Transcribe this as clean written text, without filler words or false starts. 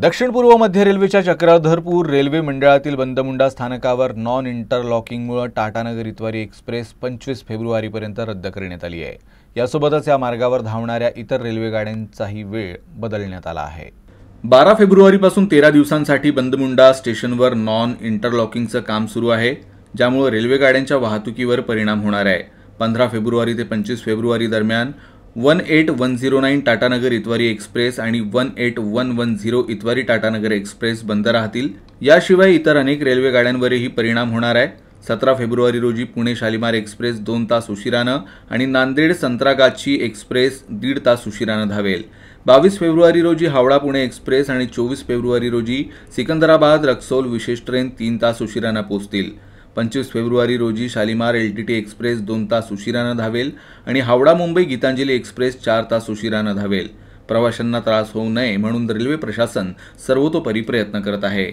दक्षिण पूर्व मध्य रेल्वेच्या चक्रधरपूर रेल्वे मंडळातील बंदमुंडा स्थानकावर नॉन इंटरलॉकिंगमुळे टाटानगर इतवारी एक्सप्रेस 25 फेब्रुवारीपर्यंत रद्द करण्यात आली आहे। यासोबतच या मार्गावर धावणाऱ्या इतर रेल्वे गाड्यांचाही वेळ बदलण्यात आला आहे। 12 फेब्रुवारीपासून 13 दिवसांसाठी बंदमुंडा स्टेशनवर नॉन इंटरलॉकिंगचं काम सुरू आहे, ज्यामुळे रेल्वे गाड्यांच्या वाहतुकीवर परिणाम होणार आहे। 15 फेब्रुवारी ते 25 फेब्रुवारी दरम्यान 18109 टाटानगर इतवारी एक्सप्रेस आणि 18110 इतवारी टाटानगर एक्सप्रेस बंद राहतील। याशिवाय इतर अनेक रेल्वे गाड्यांवरही परिणाम होणार आहे। 17 फेब्रुवारी रोजी पुणे शालिमार एक्सप्रेस 2 तास उशिरानं आणि नांदेड संत्रागाछी एक्सप्रेस 1.5 तास उशिरानं धावेल। 22 फेब्रुवारी रोजी हावडा पुणे एक्सप्रेस आणि 24 फेब्रुवारी रोजी सिकंदराबाद रक्सौल विशेष ट्रेन 3 तास उशिरानं पोहोचतील। 25 फेब्रुवारी रोजी शालिमार एलटीटी एक्सप्रेस 2 तास उशिरानं धावेल आणि हावडा मुंबई गीतांजली एक्सप्रेस 4 तास उशिरानं धावेल। प्रवाशांना त्रास होऊ नये म्हणून रेल्वे प्रशासन सर्वतोपरी प्रयत्न करत आहे।